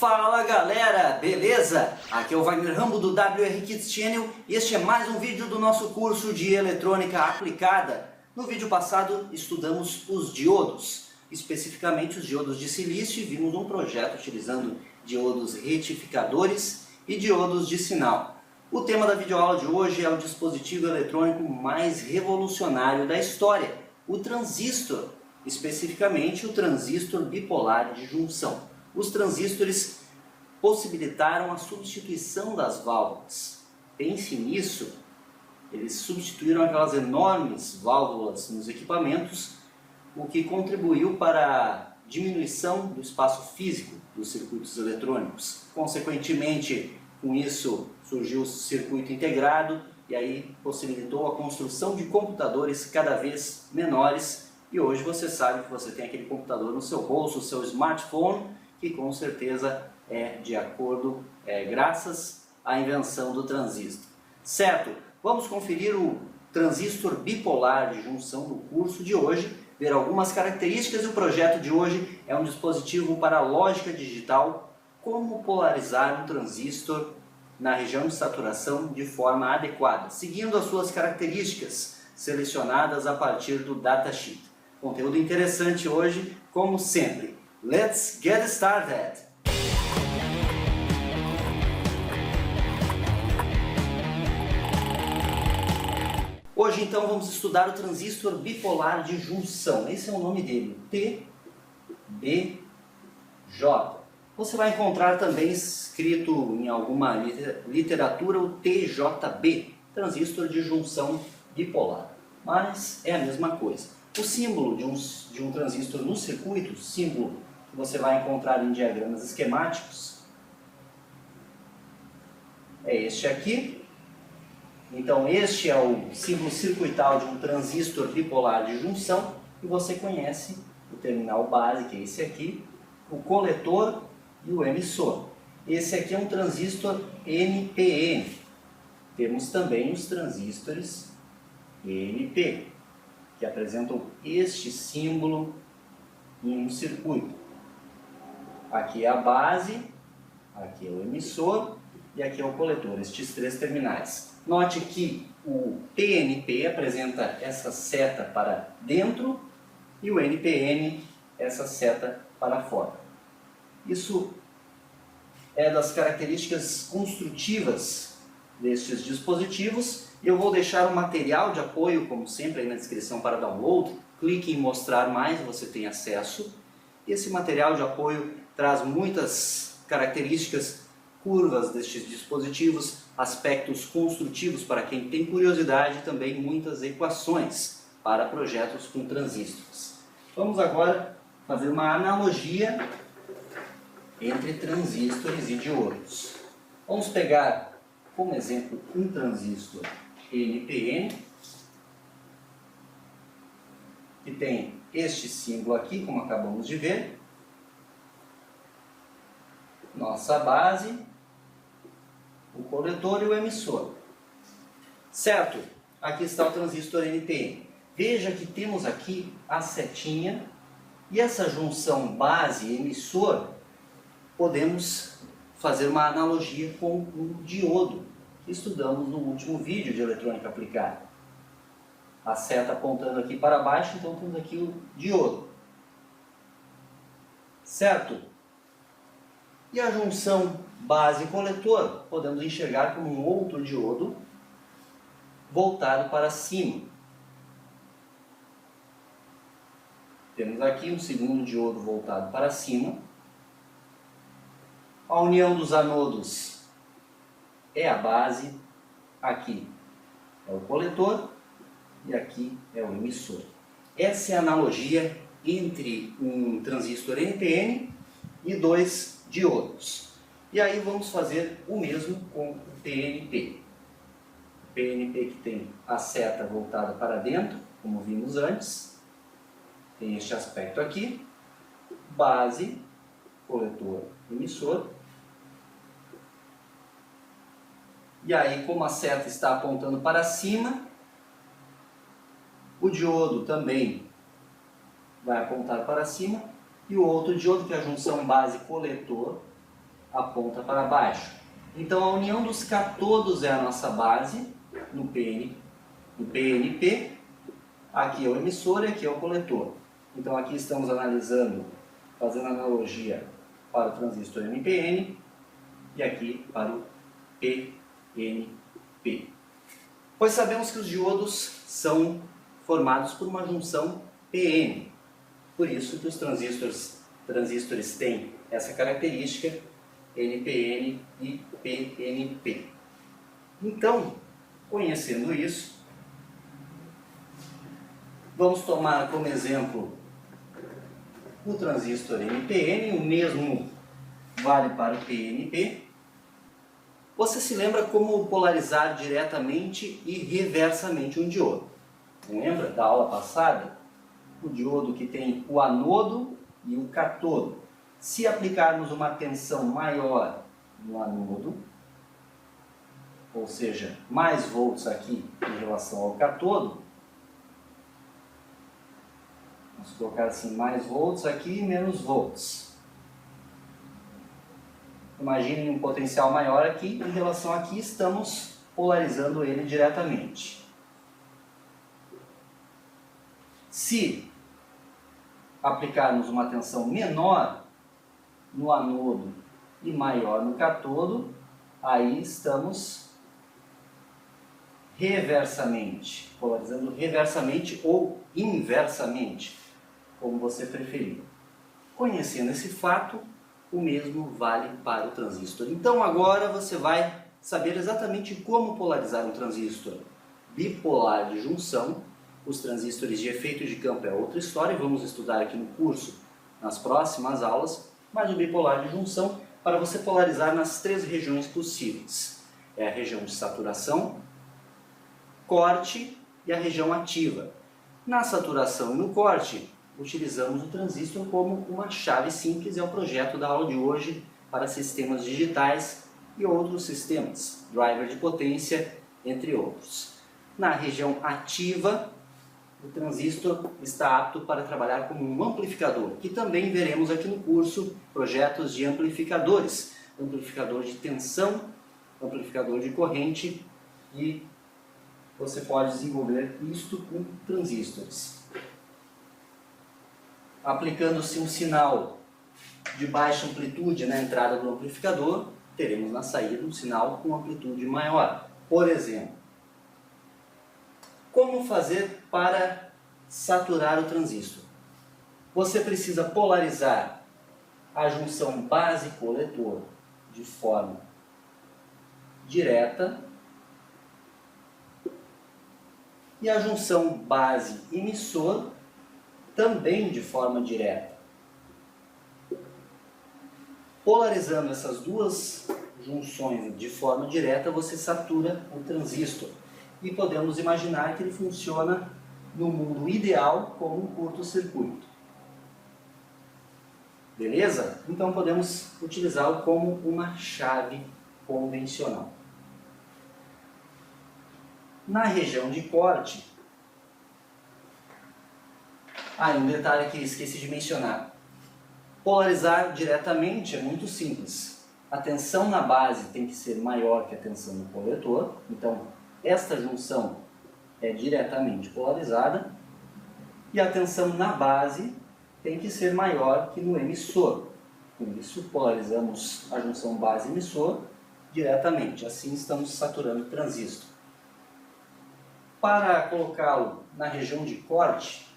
Fala galera, beleza? Aqui é o Wagner Rambo do WR Kids Channel e este é mais um vídeo do nosso curso de eletrônica aplicada. No vídeo passado estudamos os diodos, especificamente os diodos de silício, e vimos um projeto utilizando diodos retificadores e diodos de sinal. O tema da videoaula de hoje é o dispositivo eletrônico mais revolucionário da história, o transistor, especificamente o transistor bipolar de junção. Os transistores possibilitaram a substituição das válvulas. Pense nisso, eles substituíram aquelas enormes válvulas nos equipamentos, o que contribuiu para a diminuição do espaço físico dos circuitos eletrônicos. Consequentemente, com isso surgiu o circuito integrado e aí possibilitou a construção de computadores cada vez menores. E hoje você sabe que você tem aquele computador no seu bolso, o seu smartphone, que com certeza é de acordo, graças à invenção do transistor. Certo? Vamos conferir o transistor bipolar de junção no curso de hoje, ver algumas características, e o projeto de hoje é um dispositivo para lógica digital, como polarizar um transistor na região de saturação de forma adequada, seguindo as suas características selecionadas a partir do datasheet. Conteúdo interessante hoje, como sempre. Let's get started! Hoje então vamos estudar o transistor bipolar de junção. Esse é o nome dele, TBJ. Você vai encontrar também escrito em alguma literatura o TJB, transistor de junção bipolar. Mas é a mesma coisa. O símbolo de um transistor no circuito, símbolo que você vai encontrar em diagramas esquemáticos, é este aqui. Então este é o símbolo circuital de um transistor bipolar de junção, e você conhece o terminal base, que é esse aqui, o coletor e o emissor. Esse aqui é um transistor NPN. Temos também os transistores NP, que apresentam este símbolo em um circuito. Aqui é a base, aqui é o emissor e aqui é o coletor, estes três terminais. Note que o PNP apresenta essa seta para dentro e o NPN essa seta para fora. Isso é das características construtivas destes dispositivos. Eu vou deixar um material de apoio, como sempre, aí na descrição para download. Clique em mostrar mais, você tem acesso. Esse material de apoio traz muitas características, curvas destes dispositivos, aspectos construtivos para quem tem curiosidade, e também muitas equações para projetos com transistores. Vamos agora fazer uma analogia entre transistores e diodos. Vamos pegar como exemplo um transistor NPN, que tem este símbolo aqui, como acabamos de ver, nossa base, o coletor e o emissor. Certo? Aqui está o transistor NPN. Veja que temos aqui a setinha, e essa junção base-emissor podemos fazer uma analogia com um diodo, que estudamos no último vídeo de eletrônica aplicada. A seta apontando aqui para baixo, então temos aqui o diodo. Certo? E a junção base-coletor podemos enxergar como um outro diodo voltado para cima. Temos aqui um segundo diodo voltado para cima. A união dos anodos é a base, aqui é o coletor e aqui é o emissor. Essa é a analogia entre um transistor NPN e dois diodos. E aí vamos fazer o mesmo com o PNP. O PNP que tem a seta voltada para dentro, como vimos antes, tem este aspecto aqui, base, coletor, emissor. E aí, como a seta está apontando para cima, o diodo também vai apontar para cima, e o outro diodo, que é a junção base-coletor, aponta para baixo. Então a união dos catodos é a nossa base no PNP. Aqui é o emissor e aqui é o coletor. Então aqui estamos analisando, fazendo analogia para o transistor NPN e aqui para o PNP. Pois sabemos que os diodos são formados por uma junção PN. Por isso que os transistores têm essa característica NPN e PNP. Então, conhecendo isso, vamos tomar como exemplo o transistor NPN, o mesmo vale para o PNP. Você se lembra como polarizar diretamente e reversamente um diodo? Lembra da aula passada? O diodo que tem o anodo e o catodo. Se aplicarmos uma tensão maior no anodo, ou seja, mais volts aqui em relação ao catodo, vamos colocar assim, mais volts aqui e menos volts. Imaginem um potencial maior aqui, em relação aqui estamos polarizando ele diretamente. Se aplicarmos uma tensão menor no anodo e maior no catodo, aí estamos reversamente, polarizando reversamente ou inversamente, como você preferir. Conhecendo esse fato, o mesmo vale para o transistor. Então agora você vai saber exatamente como polarizar um transistor bipolar de junção. Os transistores de efeito de campo é outra história, vamos estudar aqui no curso, nas próximas aulas, mas o bipolar de junção, para você polarizar nas 3 regiões possíveis. É a região de saturação, corte e a região ativa. Na saturação e no corte, utilizamos o transistor como uma chave simples, é o projeto da aula de hoje para sistemas digitais e outros sistemas, driver de potência, entre outros. Na região ativa, o transistor está apto para trabalhar como um amplificador, que também veremos aqui no curso projetos de amplificadores, amplificador de tensão, amplificador de corrente, e você pode desenvolver isto com transistores. Aplicando-se um sinal de baixa amplitude na entrada do amplificador, teremos na saída um sinal com amplitude maior. Por exemplo, como fazer para saturar o transistor? Você precisa polarizar a junção base-coletor de forma direta e a junção base-emissor também de forma direta. Polarizando essas duas junções de forma direta, você satura o transistor. E podemos imaginar que ele funciona no mundo ideal como um curto-circuito. Beleza? Então podemos utilizá-lo como uma chave convencional. Na região de corte, um detalhe que esqueci de mencionar. Polarizar diretamente é muito simples. A tensão na base tem que ser maior que a tensão no coletor, então esta junção é diretamente polarizada, e a tensão na base tem que ser maior que no emissor. Por isso, polarizamos a junção base-emissor diretamente, assim estamos saturando o transistor. Para colocá-lo na região de corte,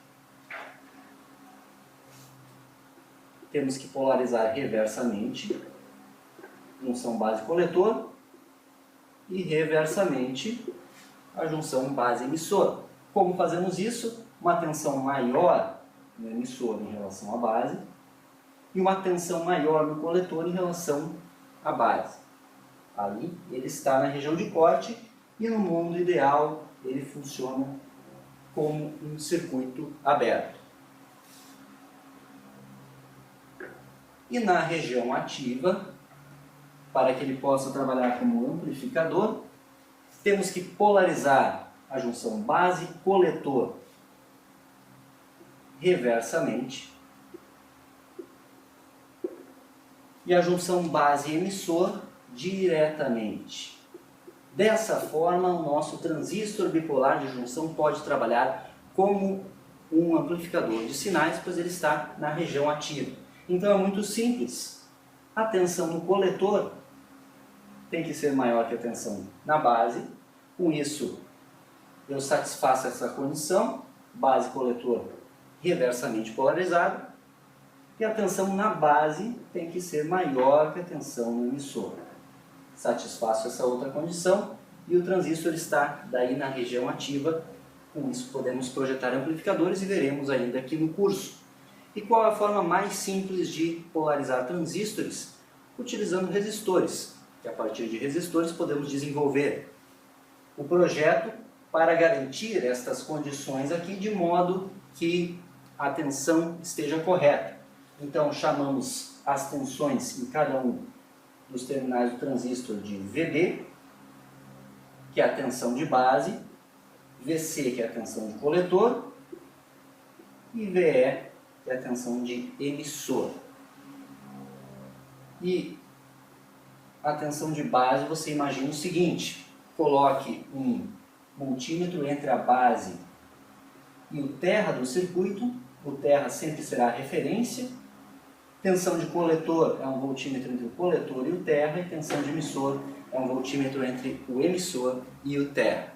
temos que polarizar reversamente, junção base-coletor, e reversamente a junção base-emissor. Como fazemos isso? Uma tensão maior no emissor em relação à base e uma tensão maior no coletor em relação à base. Ali ele está na região de corte e no mundo ideal ele funciona como um circuito aberto. E na região ativa, para que ele possa trabalhar como amplificador, temos que polarizar a junção base-coletor reversamente e a junção base-emissor diretamente. Dessa forma, o nosso transistor bipolar de junção pode trabalhar como um amplificador de sinais, pois ele está na região ativa. Então é muito simples. A tensão no coletor tem que ser maior que a tensão na base. Com isso, eu satisfaço essa condição, base-coletor reversamente polarizado, e a tensão na base tem que ser maior que a tensão no emissor. Satisfaço essa outra condição e o transistor está daí na região ativa. Com isso podemos projetar amplificadores e veremos ainda aqui no curso. E qual é a forma mais simples de polarizar transistores? Utilizando resistores, que a partir de resistores podemos desenvolver o projeto para garantir estas condições aqui de modo que a tensão esteja correta. Então chamamos as tensões em cada um dos terminais do transistor de VB, que é a tensão de base, VC, que é a tensão de coletor, e VE, que é a tensão de emissor. E a tensão de base, você imagina o seguinte: coloque um multímetro entre a base e o terra do circuito. O terra sempre será a referência. Tensão de coletor é um voltímetro entre o coletor e o terra, e tensão de emissor é um voltímetro entre o emissor e o terra.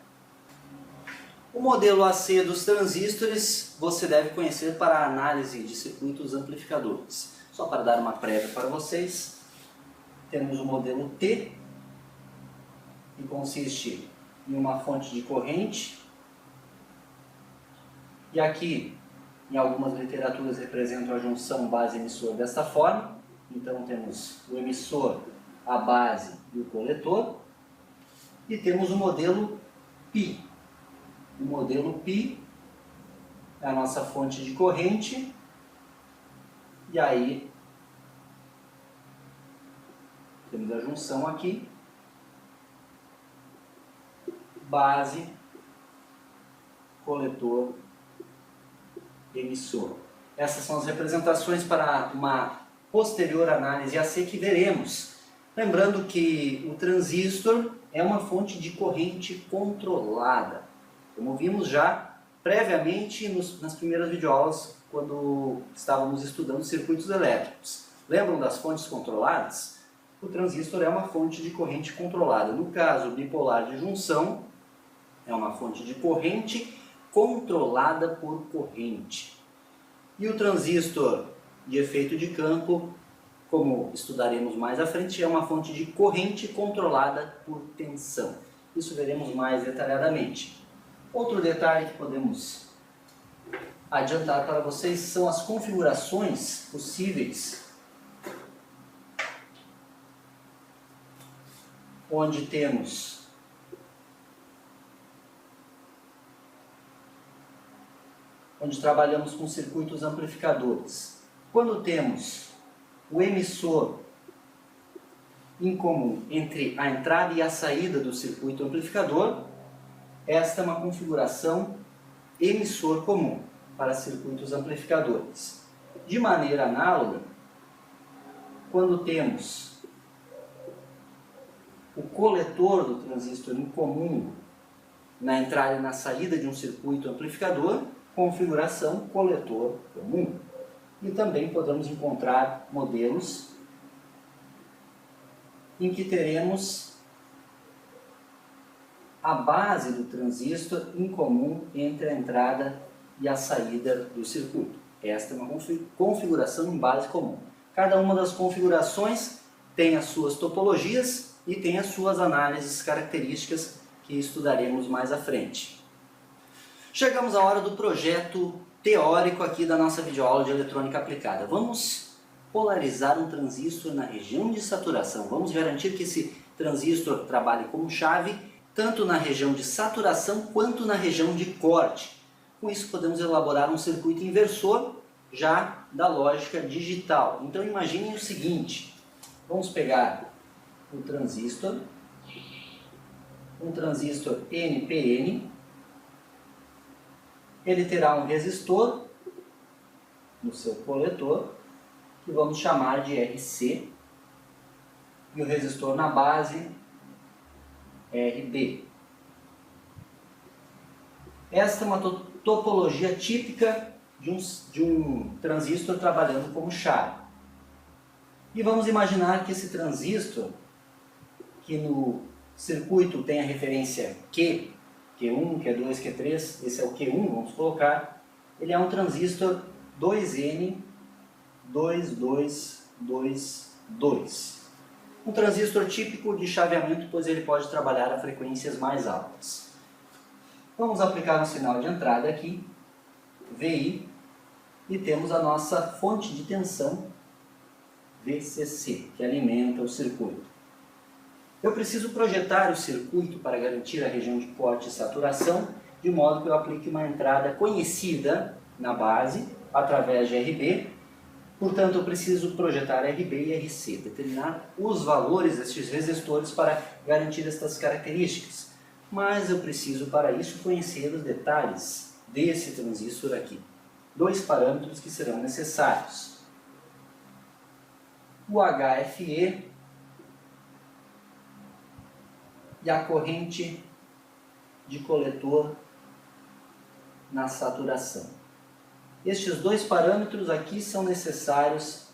O modelo AC dos transistores você deve conhecer para a análise de circuitos amplificadores. Só para dar uma prévia para vocês, temos o modelo T, que consiste em uma fonte de corrente, e aqui em algumas literaturas representam a junção base-emissor desta forma. Então temos o emissor, a base e o coletor. E temos o modelo π. O modelo π é a nossa fonte de corrente. E aí temos a junção aqui. Base, coletor, emissor. Essas são as representações para uma posterior análise AC que veremos. Lembrando que o transistor é uma fonte de corrente controlada, como vimos já previamente nas primeiras videoaulas, quando estávamos estudando circuitos elétricos. Lembram das fontes controladas? O transistor é uma fonte de corrente controlada. No caso bipolar de junção, é uma fonte de corrente controlada por corrente. E o transistor de efeito de campo, como estudaremos mais à frente, é uma fonte de corrente controlada por tensão. Isso veremos mais detalhadamente. Outro detalhe que podemos adiantar para vocês são as configurações possíveis, onde trabalhamos com circuitos amplificadores. Quando temos o emissor em comum entre a entrada e a saída do circuito amplificador, esta é uma configuração emissor comum para circuitos amplificadores. De maneira análoga, quando temos o coletor do transistor em comum na entrada e na saída de um circuito amplificador, configuração coletor comum. E também podemos encontrar modelos em que teremos a base do transistor em comum entre a entrada e a saída do circuito. Esta é uma configuração em base comum. Cada uma das configurações tem as suas topologias e tem as suas análises características que estudaremos mais à frente. Chegamos à hora do projeto teórico aqui da nossa videoaula de eletrônica aplicada. Vamos polarizar um transistor na região de saturação. Vamos garantir que esse transistor trabalhe como chave tanto na região de saturação quanto na região de corte. Com isso podemos elaborar um circuito inversor já da lógica digital. Então imaginem o seguinte: vamos pegar o transistor, um transistor NPN. Ele terá um resistor no seu coletor, que vamos chamar de RC, e o resistor na base RB. Esta é uma topologia típica de um transistor trabalhando como chave. E vamos imaginar que esse transistor, que no circuito tem a referência Q, Q1, Q2, Q3, esse é o Q1, vamos colocar, ele é um transistor 2N2222. Um transistor típico de chaveamento, pois ele pode trabalhar a frequências mais altas. Vamos aplicar um sinal de entrada aqui, VI, e temos a nossa fonte de tensão, VCC, que alimenta o circuito. Eu preciso projetar o circuito para garantir a região de corte e saturação, de modo que eu aplique uma entrada conhecida na base, através de RB. Portanto, eu preciso projetar RB e RC, determinar os valores destes resistores para garantir estas características. Mas eu preciso, para isso, conhecer os detalhes desse transistor aqui. Dois parâmetros que serão necessários. O HFE e a corrente de coletor na saturação. Estes dois parâmetros aqui são necessários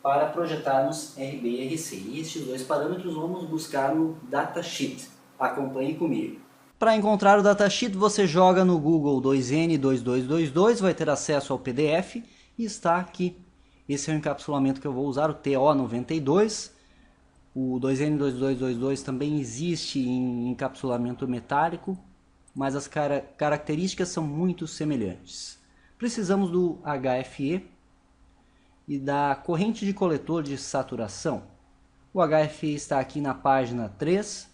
para projetarmos RB e RC. E estes dois parâmetros vamos buscar no datasheet. Acompanhe comigo. Para encontrar o datasheet, você joga no Google 2N2222, vai ter acesso ao PDF e está aqui. Esse é o encapsulamento que eu vou usar, o TO92. O 2N2222 também existe em encapsulamento metálico, mas as características são muito semelhantes. Precisamos do HFE e da corrente de coletor de saturação. O HFE está aqui na página 3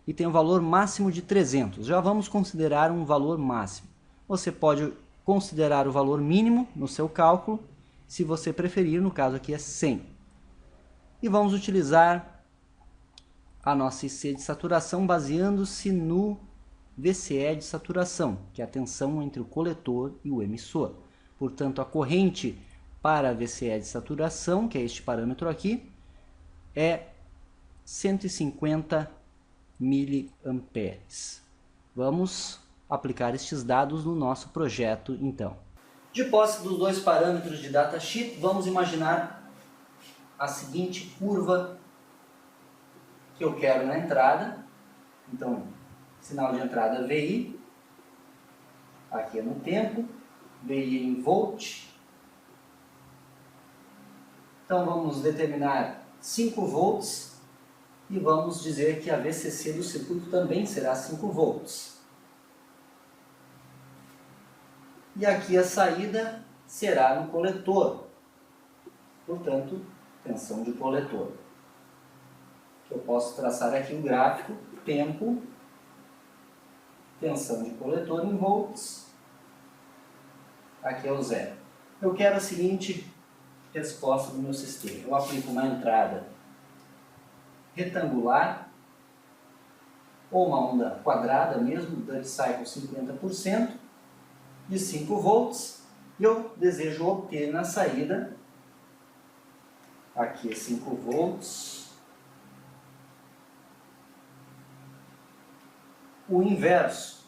e tem um valor máximo de 300. Já vamos considerar um valor máximo. Você pode considerar o valor mínimo no seu cálculo, se você preferir, no caso aqui é 100. E vamos utilizar a nossa IC de saturação baseando-se no VCE de saturação, que é a tensão entre o coletor e o emissor. Portanto, a corrente para a VCE de saturação, que é este parâmetro aqui, é 150 miliamperes. Vamos aplicar estes dados no nosso projeto, então. De posse dos dois parâmetros de datasheet, vamos imaginar a seguinte curva que eu quero na entrada. Então, sinal de entrada VI, aqui é no tempo, VI em volt. Então vamos determinar 5 volts e vamos dizer que a VCC do circuito também será 5 volts. E aqui a saída será no coletor, portanto, tensão de coletor. Eu posso traçar aqui um gráfico, tempo, tensão de coletor em volts, aqui é o zero. Eu quero a seguinte resposta do meu sistema. Eu aplico uma entrada retangular, ou uma onda quadrada mesmo, duty cycle 50%, de 5 volts, e eu desejo obter na saída, aqui é 5 volts, o inverso.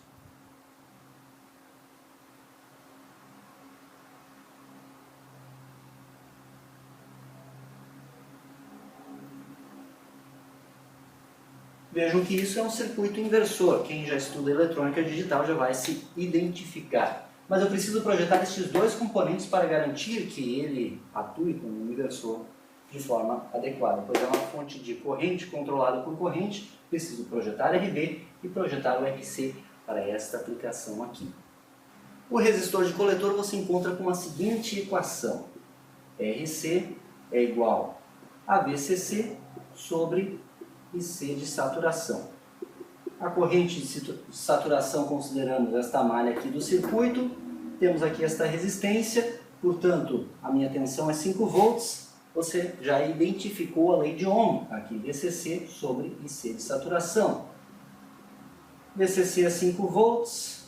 Vejam que isso é um circuito inversor. Quem já estuda eletrônica digital já vai se identificar. Mas eu preciso projetar estes dois componentes para garantir que ele atue como um inversor de forma adequada. Pois é uma fonte de corrente controlada por corrente, preciso projetar RB e projetar o RC para esta aplicação aqui. O resistor de coletor você encontra com a seguinte equação. RC é igual a VCC sobre IC de saturação. A corrente de saturação, considerando esta malha aqui do circuito, temos aqui esta resistência, portanto, a minha tensão é 5 volts, você já identificou a lei de Ohm, aqui VCC sobre IC de saturação. VCC é 5 volts,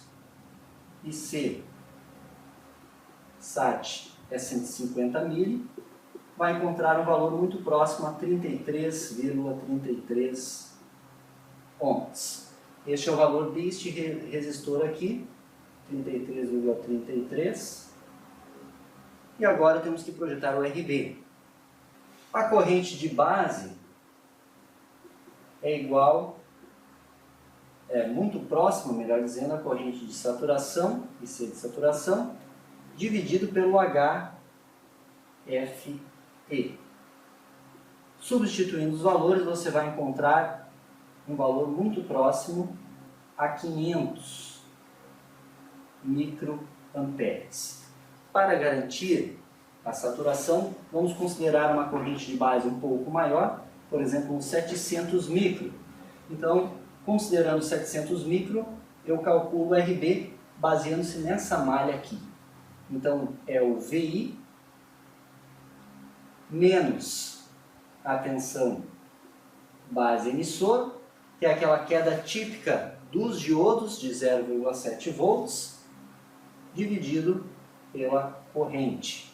IC SAT é 150 mili, vai encontrar um valor muito próximo a 33,33 ohms. Este é o valor deste resistor aqui, 33,33. E agora temos que projetar o RB. A corrente de base é igual, muito próxima, melhor dizendo, à corrente de saturação, IC de saturação, dividido pelo HFE. Substituindo os valores, você vai encontrar um valor muito próximo a 500 microamperes. Para garantir a saturação, vamos considerar uma corrente de base um pouco maior, por exemplo, uns 700 micro. Então, considerando 700 micro, eu calculo o RB baseando-se nessa malha aqui. Então, é o VI menos a tensão base emissor, que é aquela queda típica dos diodos de 0,7 volts, dividido pela corrente.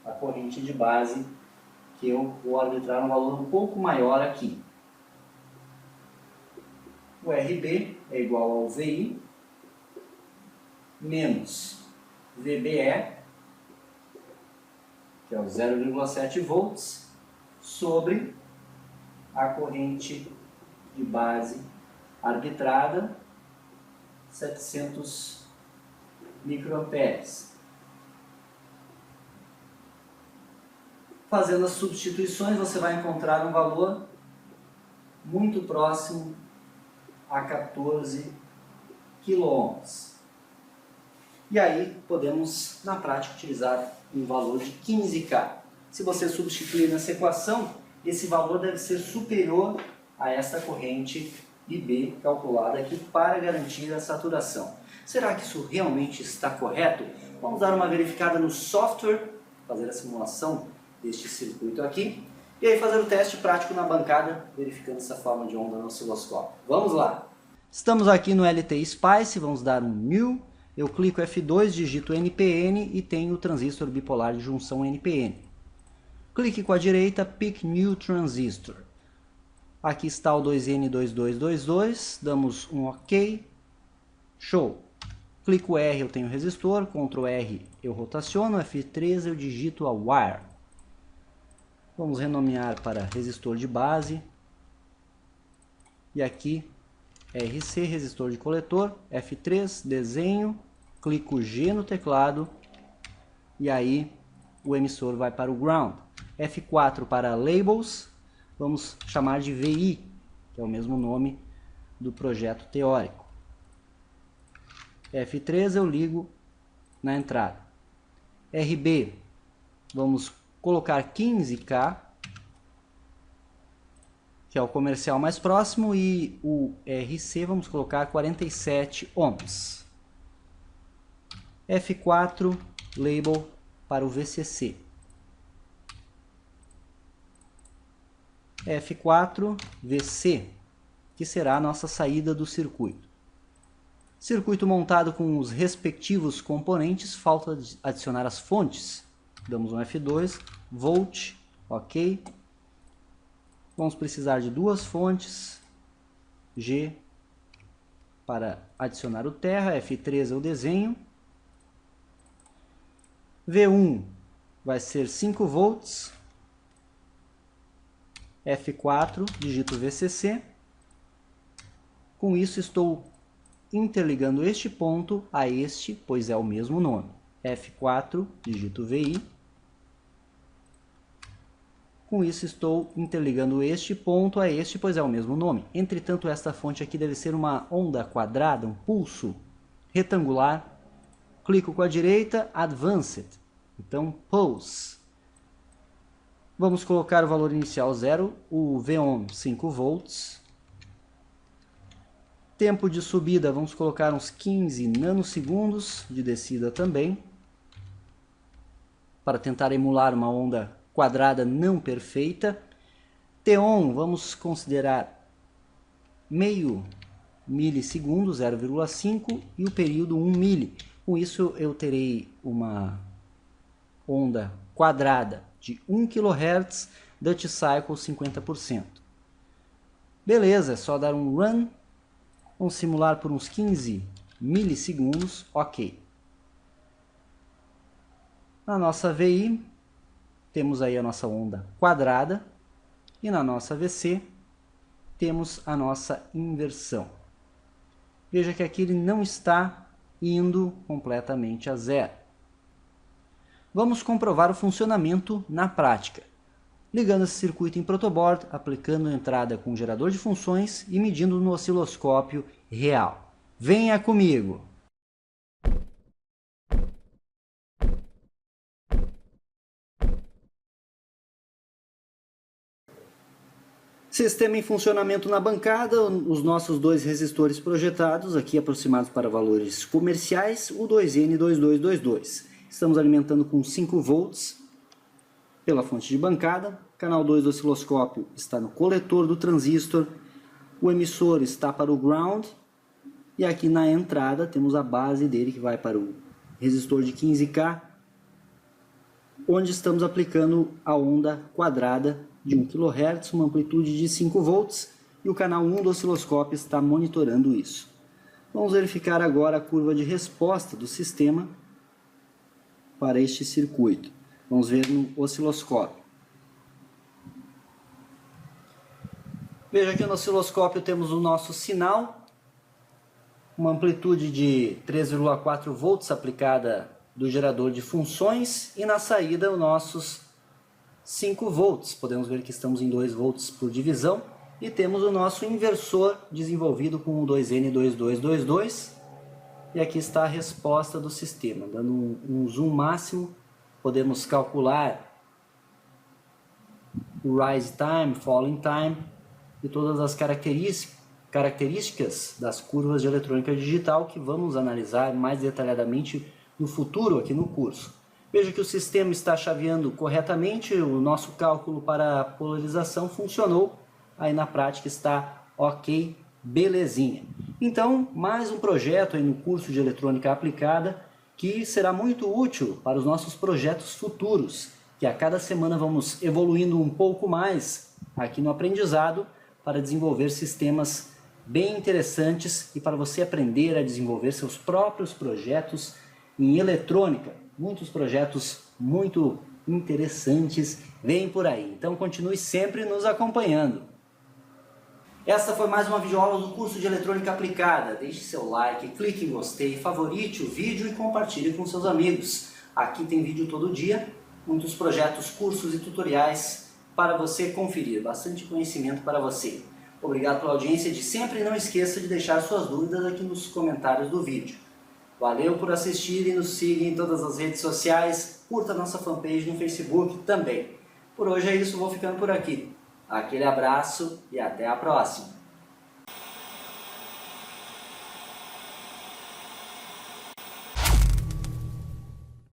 A corrente de base, que eu vou arbitrar um valor um pouco maior aqui. O RB é igual ao VI menos VBE, que é o 0,7 volts, sobre a corrente de base arbitrada, 700 microamperes. Fazendo as substituições, você vai encontrar um valor muito próximo a 14 kΩ. E aí podemos, na prática, utilizar um valor de 15K. Se você substituir nessa equação, esse valor deve ser superior a esta corrente IB calculada aqui para garantir a saturação. Será que isso realmente está correto? Vamos dar uma verificada no software, fazer a simulação deste circuito aqui, e aí fazer o teste prático na bancada, verificando essa forma de onda no osciloscópio. Vamos lá! Estamos aqui no LT Spice, vamos dar um New, eu clico F2, digito NPN e tenho o transistor bipolar de junção NPN. Clique com a direita, Pick New Transistor. Aqui está o 2N2222, damos um OK, show! Clico R, eu tenho resistor, Ctrl R eu rotaciono, F3 eu digito a Wire. Vamos renomear para resistor de base. E aqui, RC, resistor de coletor, F3, desenho, clico G no teclado e aí o emissor vai para o ground. F4 para labels, vamos chamar de VI, que é o mesmo nome do projeto teórico. F3 eu ligo na entrada. RB, vamos colocar 15K, que é o comercial mais próximo, e o RC vamos colocar 47 ohms. F4, label para o VCC. F4, VC, que será a nossa saída do circuito. Circuito montado com os respectivos componentes, falta adicionar as fontes. Damos um F2, volt, ok. Vamos precisar de duas fontes, G para adicionar o terra, F3 eu desenho. V1 vai ser 5 volts, F4, digito VCC. Com isso estou interligando este ponto a este, pois é o mesmo nome. F4, digito VI. Com isso estou interligando este ponto a este, pois é o mesmo nome. Entretanto, esta fonte aqui deve ser uma onda quadrada, um pulso retangular. Clico com a direita, Advanced. Então, Pulse. Vamos colocar o valor inicial 0, o V-on 5 volts. Tempo de subida, vamos colocar uns 15 nanosegundos, de descida também, para tentar emular uma onda quadrada não perfeita. T-on, vamos considerar meio milissegundo, 0,5, e o período 1 mili. Com isso eu terei uma onda quadrada de 1 kHz, Duty Cycle 50%. Beleza, é só dar um run, vamos simular por uns 15 milissegundos, ok. Na nossa VI, temos aí a nossa onda quadrada, e na nossa VC, temos a nossa inversão. Veja que aqui ele não está indo completamente a zero. Vamos comprovar o funcionamento na prática, ligando esse circuito em protoboard, aplicando a entrada com gerador de funções e medindo no osciloscópio real. Venha comigo! Sistema em funcionamento na bancada, os nossos dois resistores projetados, aqui aproximados para valores comerciais, o 2N2222. Estamos alimentando com 5 volts pela fonte de bancada, canal 2 do osciloscópio está no coletor do transistor, o emissor está para o ground, e aqui na entrada temos a base dele que vai para o resistor de 15K, onde estamos aplicando a onda quadrada de 1 kHz, uma amplitude de 5 volts, e o canal 1 do osciloscópio está monitorando isso. Vamos verificar agora a curva de resposta do sistema para este circuito. Vamos ver no osciloscópio. Veja que no osciloscópio temos o nosso sinal, uma amplitude de 3,4 volts aplicada do gerador de funções, e na saída os nossos 5 volts. Podemos ver que estamos em 2 volts por divisão, e temos o nosso inversor desenvolvido com o 2N2222, e aqui está a resposta do sistema. Dando um zoom máximo, podemos calcular o rise time, falling time e todas as características das curvas de eletrônica digital que vamos analisar mais detalhadamente no futuro aqui no curso. Veja que o sistema está chaveando corretamente, o nosso cálculo para a polarização funcionou, aí na prática está ok, belezinha. Então, mais um projeto aí no curso de eletrônica aplicada que será muito útil para os nossos projetos futuros, que a cada semana vamos evoluindo um pouco mais aqui no aprendizado para desenvolver sistemas bem interessantes e para você aprender a desenvolver seus próprios projetos em eletrônica. Muitos projetos muito interessantes vêm por aí, então continue sempre nos acompanhando. Essa foi mais uma videoaula do curso de eletrônica aplicada. Deixe seu like, clique em gostei, favorite o vídeo e compartilhe com seus amigos. Aqui tem vídeo todo dia, muitos projetos, cursos e tutoriais para você conferir. Bastante conhecimento para você. Obrigado pela audiência de sempre e não esqueça de deixar suas dúvidas aqui nos comentários do vídeo. Valeu por assistir e nos siga em todas as redes sociais. Curta nossa fanpage no Facebook também. Por hoje é isso, vou ficando por aqui. Aquele abraço e até a próxima!